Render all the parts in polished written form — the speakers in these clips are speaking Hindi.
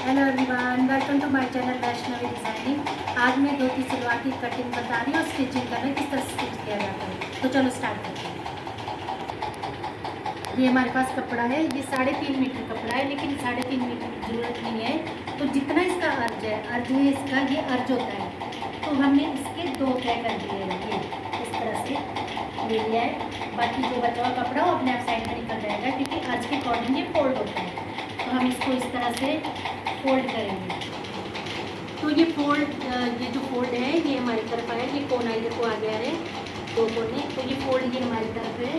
Hello everyone, welcome to my channel Vaishnavi designing. आज मैं धोती सलवार की कटिंग बता रही हूँ और स्टिचिंग कर रही हूँ, किस तरह स्टिच किया जाता है। तो चलो स्टार्ट करते हैं। ये हमारे पास कपड़ा है, ये 3.5 मीटर कपड़ा है, लेकिन 3.5 मीटर की ज़रूरत नहीं है। तो जितना इसका अर्ज है इसका ये अर्ज होता है, तो हमने इसके 2 तय कर दिए हैं। ये इस तरह से ले लिया है। बाकी जो बचा हुआ कपड़ा वो अपने आप साइड में निकल जाएगा, क्योंकि अर्ज के अकॉर्डिंग ये फोल्ड होता है। तो हम इसको इस तरह से फोल्ड करेंगे। तो ये जो फोल्ड है ये हमारी तरफ आया, ये कोना इधर को आ गया है, 2 कोने। तो ये फोल्ड ये हमारी तरफ है।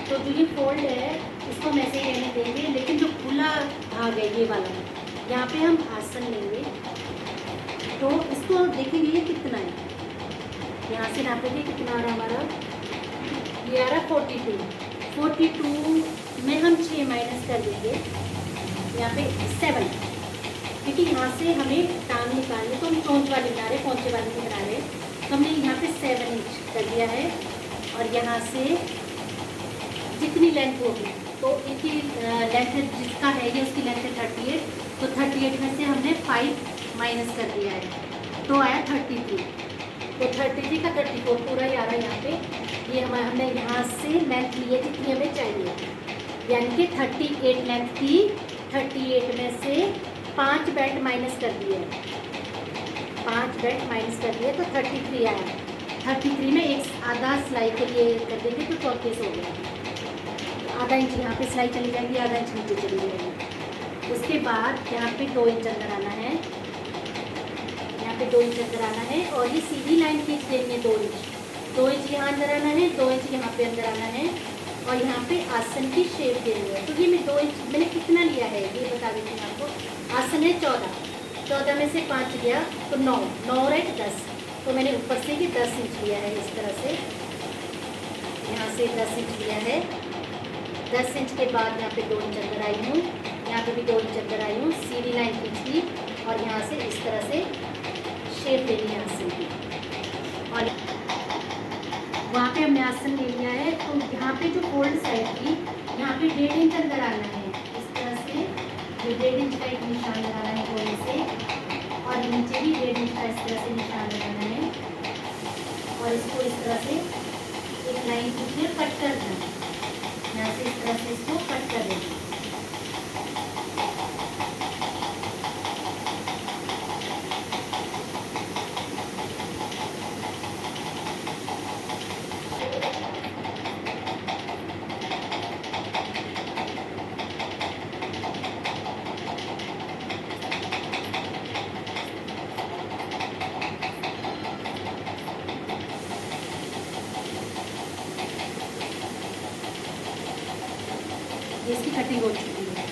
तो जो ये फोल्ड है इसको हम ऐसे ही रहने देंगे, लेकिन जो खुला भाग है ये वाला, यहाँ पे हम आसन लेंगे। तो इसको देखेंगे ये कितना है, यहाँ से नापेंगे कितना आ रहा है हमारा। ये आ रहा 42 में हम 6 माइनस कर देंगे, यहाँ पे 7, क्योंकि यहाँ से हमें टांग निकालनी, तो हम चोंच वाली बना रहे, पोंचे वाली नहीं बना रहे। तो हमने यहाँ पे 7 इंच कर दिया है। और यहाँ से जितनी लेंथ होगी, तो इनकी लेंथ जिसका है ये उसकी लेंथ है 38। तो 38 में से हमने 5 माइनस कर दिया है, तो आया 33। तो 33 का 34 पूरा ही आ रहा है यहाँ पे। ये हमने यहाँ से लेंथ ली है जितनी हमें चाहिए, यानी कि 38 लेंथ थी। 38 में से 5 बेल्ट माइनस कर दिए, 5 बेल्ट माइनस कर दिए, तो 33 आया। 33 में एक आधा सिलाई के लिए कर देंगे तो 34 हो गया। आधा इंच यहाँ पे सिलाई चली जाएगी, आधा इंच नीचे चली जाएगी। उसके बाद यहाँ पे 2 इंच अंदर आना है, यहाँ पे 2 इंच अंदर आना है। और ये सीधी लाइन खींच देंगे 2 इंच, 2 इंच यहाँ अंदर आना है, 2 इंच यहाँ पे अंदर आना है। और यहाँ पे आसन की शेप देनी है। तो ये मैं 2 इंच मैंने कितना लिया है ये बता देती हूँ आपको। आसन है 14 में से 5 लिया तो 9 और 1 10। तो मैंने ऊपर से ये 10 इंच लिया है इस तरह से, यहाँ से 10 इंच लिया है। 10 इंच के बाद यहाँ पे 2 इंच अंदर आई हूँ, यहाँ पे भी 2 इंच अंदर आई हूँ, सीधी लाइन खींच ली और यहाँ से इस तरह से शेप देनी है आसन की। और वहाँ पे हमने आसन ले लिया है। तो यहाँ पे जो फोल्ड साइड थी, यहाँ पे 1.5 इंच अंदर आना है, इस तरह से ये 1.5 इंच का एक निशान लगाना है गोले से, और नीचे भी 1.5 इंच का इस तरह से निशान लगाना है। और इसको इस तरह से एक लाइन खींचकर कट कर देना, यहाँ से इस तरह से इसको कट कर देना। इसकी कटिंग हो चुकी है।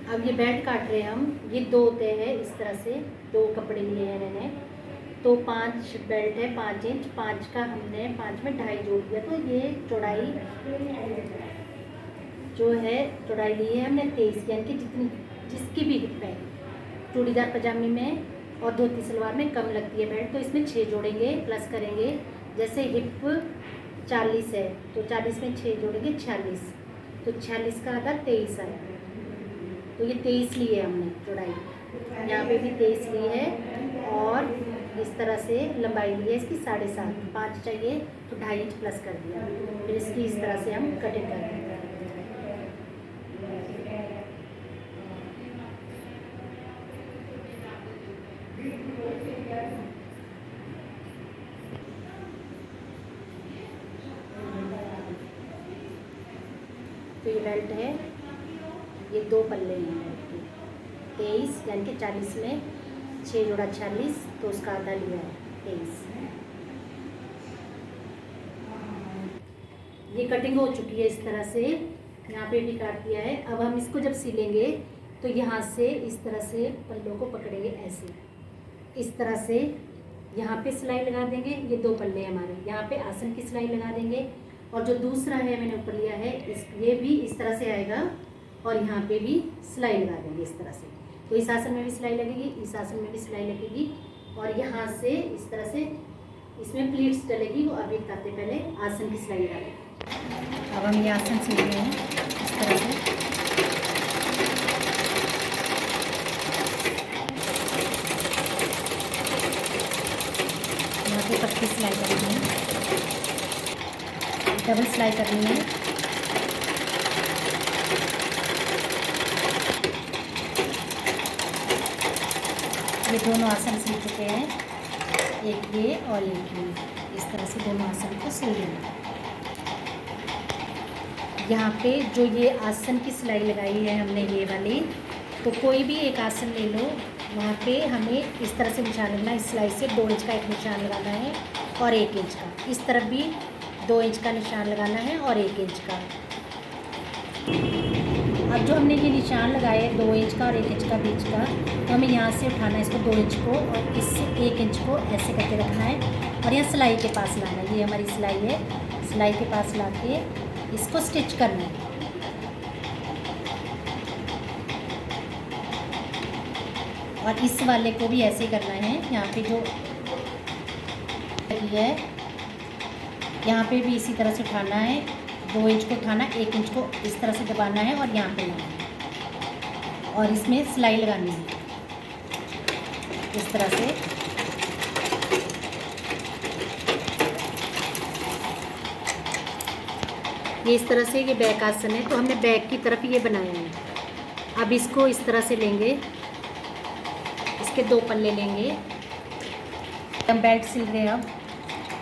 अब ये बेल्ट काट रहे हैं हम। ये 2 तय है, इस तरह से 2 कपड़े लिए हैं मैंने। तो 5 बेल्ट है 5 इंच, 5 का हमने 5 में 2.5 जोड़ दिया। तो ये चौड़ाई जो है चौड़ाई ली है हमने 23, यानी कि जितनी जिसकी भी हिप है चूड़ीदार पजामे में और धोती सलवार में कम लगती है बेल्ट। तो इसमें 6 जोड़ेंगे, प्लस करेंगे। जैसे हिप 40 है तो 40 में 6 जोड़ेंगे 46, तो 46 का आधा 23 आया। तो ये 23 ली है हमने चौड़ाई, यहाँ पे भी 23 ली है। और इस तरह से लंबाई ली है इसकी 7.5, 5 चाहिए तो 2.5 इंच प्लस कर दिया। फिर इसकी इस तरह से हम कटिंग कर देंगे। तो ये बेल्ट है, ये 2 पल्ले हैं बेल्ट के, 23 यानी कि 40 में 6 जोड़ा 46, तो उसका आधा लिया है 23। ये कटिंग हो चुकी है इस तरह से, यहाँ पे भी काट दिया है। अब हम इसको जब सिलेंगे तो यहाँ से इस तरह से पल्लों को पकड़ेंगे, ऐसे इस तरह से यहाँ पे सिलाई लगा देंगे। ये 2 पल्ले हमारे, यहाँ पे आसन की सिलाई लगा देंगे। और जो दूसरा है मैंने ऊपर लिया है ये भी इस तरह से आएगा, और यहाँ पे भी सिलाई लगा देंगे इस तरह से। तो इस आसन में भी सिलाई लगेगी, इस आसन में भी सिलाई लगेगी। और यहाँ से इस तरह से इसमें प्लीट्स डलेगी, वो अभी बताते पहले आसन की सिलाई लगा देंगे। अब हम ये आसन सिल रहे हैं। तरह से। यहाँ पे पक्की सिलाई करनी है, डबल सिलाई करनी है। ये दोनों आसन सिल चुके हैं, एक ये और एक ये। इस तरह से दोनों आसन को सिल लेना। यहाँ पे जो ये आसन की सिलाई लगाई है हमने ये वाली, तो कोई भी एक आसन ले लो, वहाँ पे हमें इस तरह से निशान लगना। इस सिलाई से 2 इंच का एक निशान लगाना है और 1 इंच का। इस तरफ भी 2 इंच का निशान लगाना है और 1 इंच का। अब जो हमने ये निशान लगाए 2 इंच का और 1 इंच का बीच का, तो हमें यहाँ से उठाना है इसको 2 इंच को और इस 1 इंच को ऐसे करके रखना है और यहाँ सिलाई के पास लाना है। ये हमारी सिलाई है, सिलाई के पास ला के इसको स्टिच करना है। और इस वाले को भी ऐसे करना है। यहाँ पे जो है यहाँ पे भी इसी तरह से उठाना है, 2 इंच को उठाना, 1 इंच को इस तरह से दबाना है और यहाँ पे लाना है और इसमें सिलाई लगानी है इस तरह से। ये इस तरह से ये बैक आसन है, तो हमने बैक की तरफ ये बनाया है। अब इसको इस तरह से लेंगे, इसके 2 पल्ले लेंगे। हम बेल्ट सिल रहे हैं। अब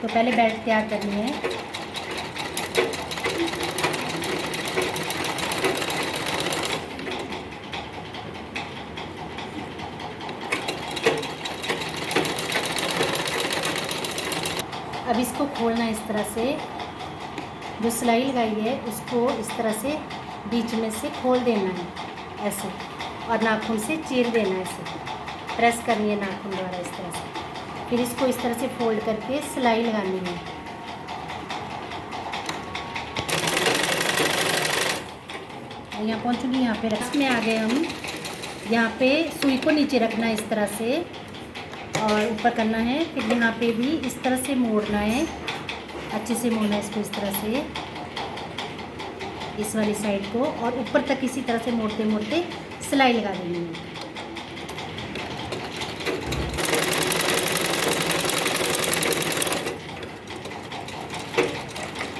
तो पहले बेल्ट तैयार करनी है। अब इसको खोलना है इस तरह से। जो सिलाई लगाई है उसको इस तरह से बीच में से खोल देना है ऐसे, और नाखून से चीर देना है ऐसे, प्रेस करनी है नाखून द्वारा इस तरह से। फिर इसको इस तरह से फोल्ड करके सिलाई लगानी है। यहाँ पहुँचूँगी, यहाँ पे रख में आ गए हम। यहाँ पे सुई को नीचे रखना है इस तरह से और ऊपर करना है। फिर यहाँ पे भी इस तरह से मोड़ना है, अच्छे से मोड़ना है इसको इस तरह से, इस वाली साइड को, और ऊपर तक इसी तरह से मोड़ते मोड़ते सिलाई लगा देनी है।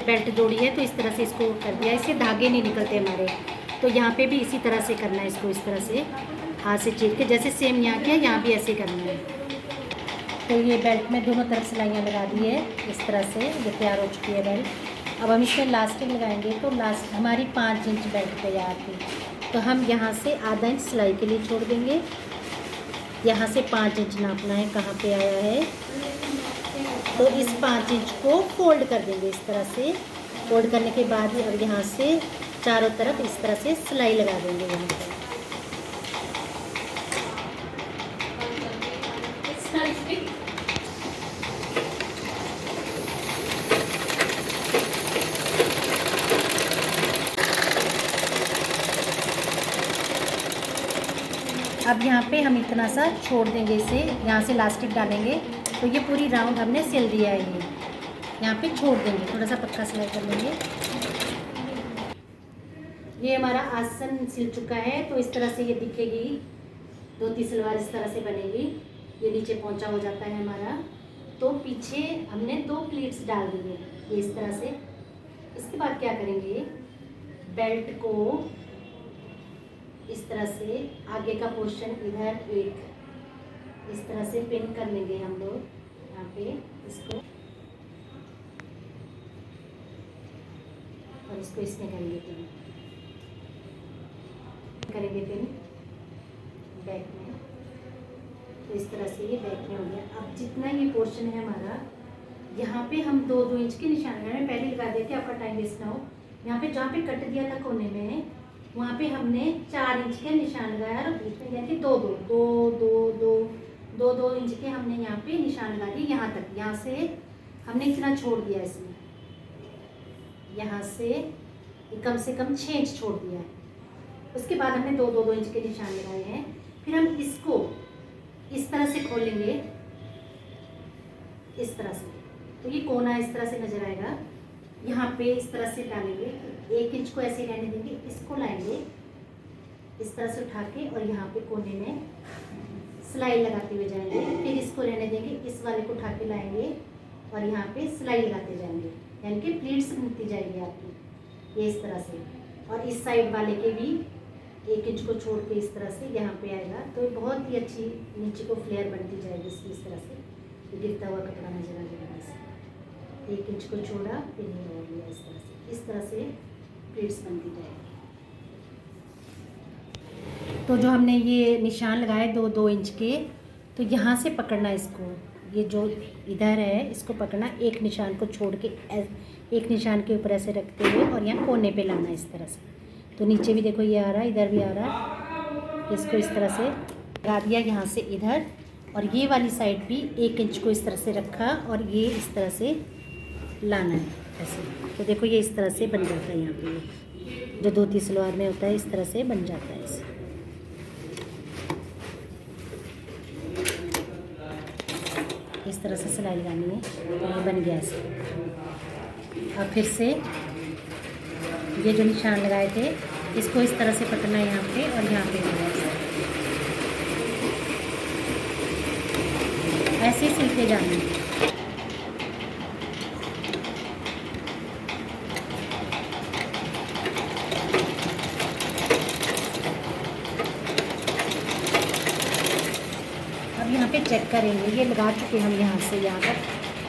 बेल्ट जोड़ी है तो इस तरह से इसको कर दिया, इससे धागे नहीं निकलते हमारे। तो यहाँ पे भी इसी तरह से करना है इसको, इस तरह से हाथ से चीर के, जैसे सेम यहाँ किया यहाँ भी ऐसे करना है। तो ये बेल्ट में दोनों तरफ सिलाइयाँ लगा दी है इस तरह से, ये तैयार हो चुकी है बेल्ट। अब हम इसमें लास्टिंग लगाएंगे। तो लास्ट हमारी 5 इंच बेल्ट तैयार थी, तो हम यहाँ से आधा इंच सिलाई के लिए छोड़ देंगे। यहाँ से 5 इंच नापना है कहाँ पे आया है, तो इस 5 इंच को फोल्ड कर देंगे इस तरह से। फोल्ड करने के बाद और यहाँ से चारों तरफ इस तरह से सिलाई लगा देंगे यहाँ पर। अब यहाँ पे हम इतना सा छोड़ देंगे इसे, यहाँ से इलास्टिक डालेंगे। तो ये पूरी राउंड हमने सिल दिया है, ये यहाँ पे छोड़ देंगे, थोड़ा सा पक्का सिलाई कर लेंगे। ये हमारा आसन सिल चुका है, तो इस तरह से ये दिखेगी। धोती सलवार इस तरह से बनेगी, ये नीचे पहुँचा हो जाता है हमारा। तो पीछे हमने 2 प्लीट्स डाल दिए ये इस तरह से। इसके बाद क्या करेंगे, बेल्ट को इस तरह से आगे का पोर्शन इधर एक इस तरह से पिन कर लेंगे हम लोग यहाँ पे इसको, और इसको इसमें करेंगे पिन, करेंगे पिन बैक में। तो इस तरह से ये बैक में हो गया। अब जितना ये पोर्शन है हमारा, यहाँ पे हम 2-2 इंच के निशान लगाए, पहले लगा देते हैं, आपका टाइम वेस्ट ना हो। यहाँ पे जहाँ पे कट दिया था कोने में, वहाँ पे हमने 4 इंच के निशान लगाया और बीच में गए थे 2-2 इंच के हमने यहाँ पे निशान लगा दिए यहाँ तक। यहाँ से हमने इतना छोड़ दिया इसमें, यहाँ से कम 6 इंच छोड़ दिया है। उसके बाद हमने 2-2 इंच के निशान लगाए हैं। फिर हम इसको इस तरह से खोलेंगे इस तरह से, तो ये कोना इस तरह से नजर आएगा। यहाँ पे इस तरह से डालेंगे, 1 इंच को ऐसे रहने देंगे, इसको लाएंगे इस तरह से उठा के और यहाँ पे कोने में सिलाई लगाते हुए जाएंगे, फिर इसको रहने देंगे, इस वाले को उठा के लाएंगे और यहाँ पे सिलाई लगाते जाएंगे, यानी कि प्लीट्स बनती जाएगी आपकी ये इस तरह से। और इस साइड वाले के भी 1 इंच को छोड़ के इस तरह से यहाँ पे आएगा, तो बहुत ही अच्छी नीचे को फ्लेयर बनती जाएगी इसकी इस तरह से। गिरता हुआ कपड़ा नजर आ जाएगा ऐसे, 1 इंच को छोड़ा फिर ये और लिया इस तरह से प्लीट्स बनती जाएगी। तो जो हमने ये निशान लगाए 2-2 इंच के, तो यहाँ से पकड़ना इसको, ये जो इधर है इसको पकड़ना, एक निशान को छोड़ के एक निशान के ऊपर ऐसे रखते हुए और यहाँ कोने पे लाना इस तरह से। तो नीचे भी देखो ये आ रहा है, इधर भी आ रहा है, इसको इस तरह से लगा दिया यहाँ से इधर, और ये वाली साइड भी 1 इंच को इस तरह से रखा और ये इस तरह से लाना है ऐसे। तो देखो ये इस तरह से बन जाता है, यहाँ पे जो धोती सलवार में होता है इस तरह से बन जाता है ऐसे। इस तरह से सिलाई लगानी है, तो ये बन गया ऐसे। अब फिर से ये जो निशान लगाए थे इसको इस तरह से पकड़ना है यहाँ पे और यहाँ पे ऐसे सिलते जाना है। अब यहाँ पे चेक करेंगे, ये लगा चुके हम यहाँ से यहाँ तक,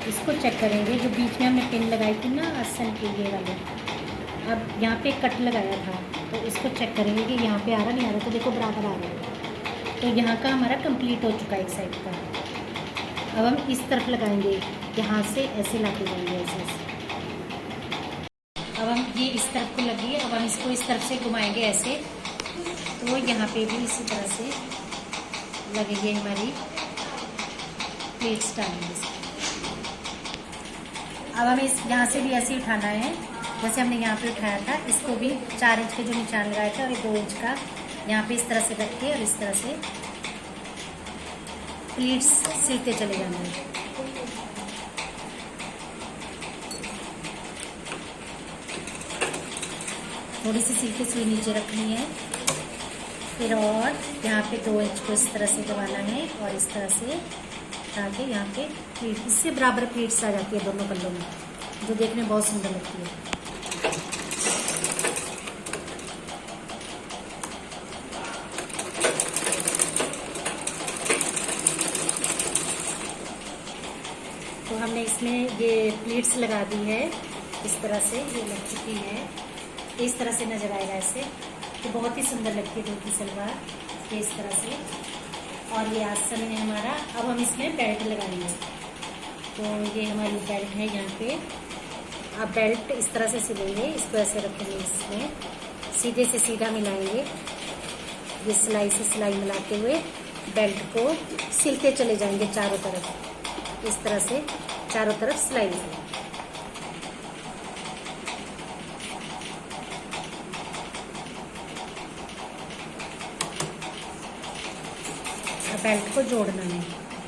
इसको चेक करेंगे जो बीच में हमने पिन लगाई थी ना आसन के ये वाले, अब यहाँ पे कट लगाया था तो इसको चेक करेंगे कि यहाँ पे आ रहा नहीं आ रहा, तो देखो बराबर आ रहा है। तो यहाँ का हमारा कंप्लीट हो चुका है एक साइड का। अब हम इस तरफ लगाएंगे, यहाँ से ऐसे लाते जाएंगे ऐसे ऐसे। अब हम ये इस तरफ को लगी है, अब हम इसको इस तरफ से घुमाएंगे ऐसे, तो यहाँ पे भी इसी तरह से लगेंगे हमारी प्लेट्स डालेंगे। अब हमें इस यहाँ से भी ऐसे ही उठाना है जैसे हमने यहाँ पे उठाया था, इसको भी 4 इंच के जो निशान लगाए थे और ये 2 इंच का यहाँ पे इस तरह से रख के और इस तरह से प्लीट्स सिलते चले जाएंगे। थोड़ी सी सिलते सुई नीचे रखनी है, फिर और यहाँ पे 2 इंच को इस तरह से दबाना है और इस तरह से ताकि यहाँ पे प्लीट, इससे बराबर प्लीट्स आ जाती है दोनों पल्लों में, जो देखने में बहुत सुंदर लगती है। तो हमने इसमें ये प्लीट्स लगा दी है इस तरह से, ये लग चुकी है, इस तरह से नजर आएगा ऐसे, तो बहुत ही सुंदर लगती है धोती सलवार ये इस तरह से। और ये आसन है हमारा। अब हम इसमें बेल्ट लगाएंगे, तो ये हमारी बेल्ट है यहाँ पे। अब बेल्ट इस तरह से सिलेंगे, इसको ऐसे रखेंगे, इसमें सीधे से सीधा मिलाएंगे, ये सिलाई से सिलाई मिलाते हुए बेल्ट को सिलते चले जाएंगे चारों तरफ, इस तरह से चारों तरफ सिलाई लगाएंगे। बेल्ट को जोड़ना है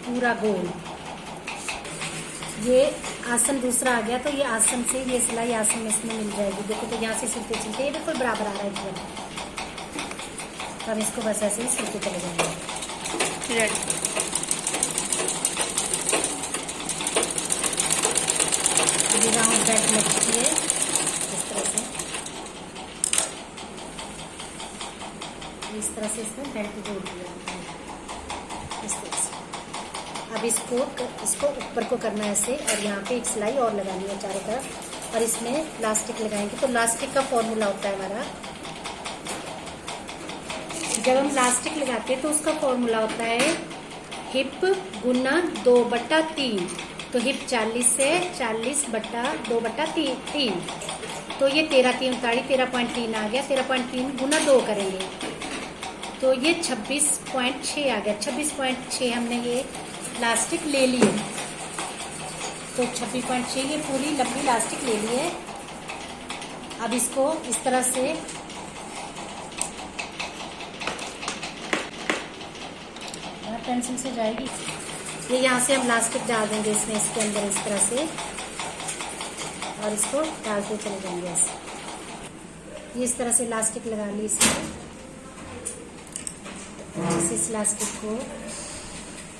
पूरा गोल। ये आसन दूसरा आ गया, तो ये आसन से ये सिलाई आसन में इसमें मिल जाएगी। देखो तो यहाँ से सिलते सिलते ये बिल्कुल बराबर आ रहा है एकदम। तो हम इसको बस ऐसे ही सिलते चले जाएंगे। राउंड बेल्ट लग चुकी है इस तरह से इसमें बेल्ट जोड़ दिया इस तरह से। अब इसको ऊपर को करना है ऐसे, और यहाँ पे एक सिलाई और लगानी है चारों तरफ, और इसमें प्लास्टिक लगाएंगे। तो प्लास्टिक का फॉर्मूला होता है हमारा, जब हम प्लास्टिक लगाते हैं तो उसका फॉर्मूला होता है हिप गुना 2/3। तो हिप 40 है, 40/2/3, तो ये 13.3 आ गया। 13.3 गुना 2 करेंगे तो ये 26.6 आ गया। 26.6 हमने ये प्लास्टिक ले ली है, तो 26.6 ये पूरी लंबी प्लास्टिक ले ली है। अब इसको इस तरह से पेंसिल से जाएगी, ये यहाँ से हम प्लास्टिक डाल देंगे इसमें, इसके अंदर इस तरह से, और इसको डालते चले जाएंगे ऐसे। ये इस तरह से इलास्टिक लगा ली इसमें। अच्छे से इस इलास्टिक को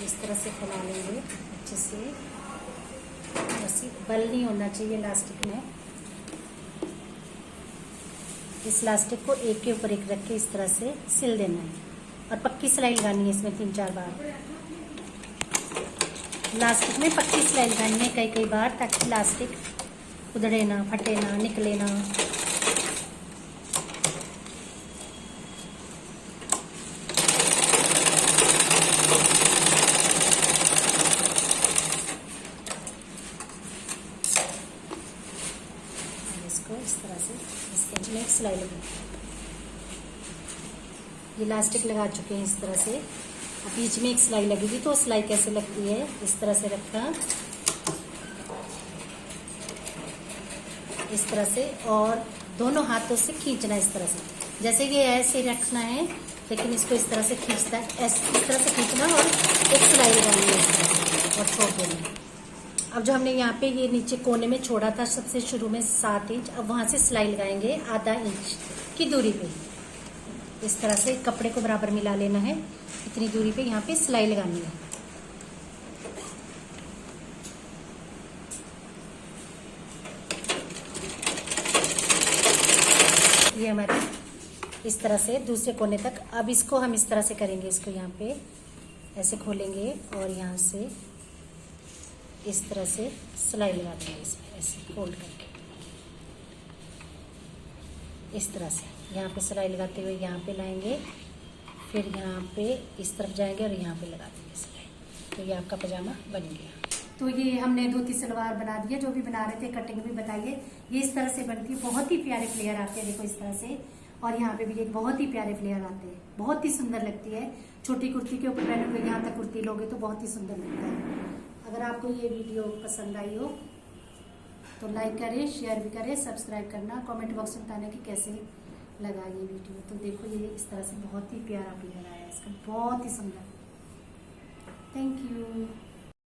इस तरह से फैला लेंगे अच्छे से, बस बल नहीं होना चाहिए इलास्टिक में। इस इलास्टिक को एक के ऊपर एक रख के इस तरह से सिल देना है और पक्की सिलाई लगानी है इसमें 3-4 बार। इलास्टिक में पक्की सिलाई लगानी है कई बार, ताकि इलास्टिक उधड़े ना, फटे ना, निकले ना। इसको इस तरह से इसके में एक सिलाई लगी। ये इलास्टिक लगा चुके हैं इस तरह से। अब बीच में एक सिलाई लगेगी, तो सिलाई कैसे लगती है, इस तरह से रखा, इस तरह से, और दोनों हाथों से खींचना इस तरह से। जैसे ये ऐसे रखना है, लेकिन इसको इस तरह से खींचता है, इस तरह से खींचना और एक सिलाई लगानी है इस तरह से और छोड़ देना। अब जो हमने यहाँ पे ये नीचे कोने में छोड़ा था सबसे शुरू में 7 इंच, अब वहाँ से सिलाई लगाएंगे आधा इंच की दूरी पे। इस तरह से कपड़े को बराबर मिला लेना है, इतनी दूरी पे यहाँ पे सिलाई लगानी है। ये हमारी इस तरह से दूसरे कोने तक। अब इसको हम इस तरह से करेंगे, इसको यहाँ पे ऐसे खोलेंगे और यहाँ से इस तरह से सिलाई लगा देंगे इसमें, ऐसे फोल्ड करके इस तरह से यहाँ पे सिलाई लगाते हुए यहाँ पे लाएंगे, फिर यहाँ पे इस तरफ जाएंगे और यहाँ पे लगा देंगे सिलाई। तो ये आपका पजामा बन गया। तो ये हमने धोती सलवार बना दिया। जो भी बना रहे थे कटिंग भी बताइए। ये इस तरह से बनती है, बहुत ही प्यारे फ्लेयर आते हैं, देखो इस तरह से। और यहाँ पे भी एक बहुत ही प्यारे फ्लेयर आते हैं, बहुत ही सुंदर लगती है। छोटी कुर्ती के ऊपर पहनोगे, यहाँ तक कुर्ती लोगे तो बहुत ही सुंदर लगता है। अगर आपको ये वीडियो पसंद आई हो तो लाइक करें, शेयर भी करें, सब्सक्राइब करना, कमेंट बॉक्स में बताना कि कैसे लगा ये वीडियो। तो देखो ये इस तरह से बहुत ही प्यारा फ्लेयर आया है इसका, बहुत ही सुंदर। Thank you.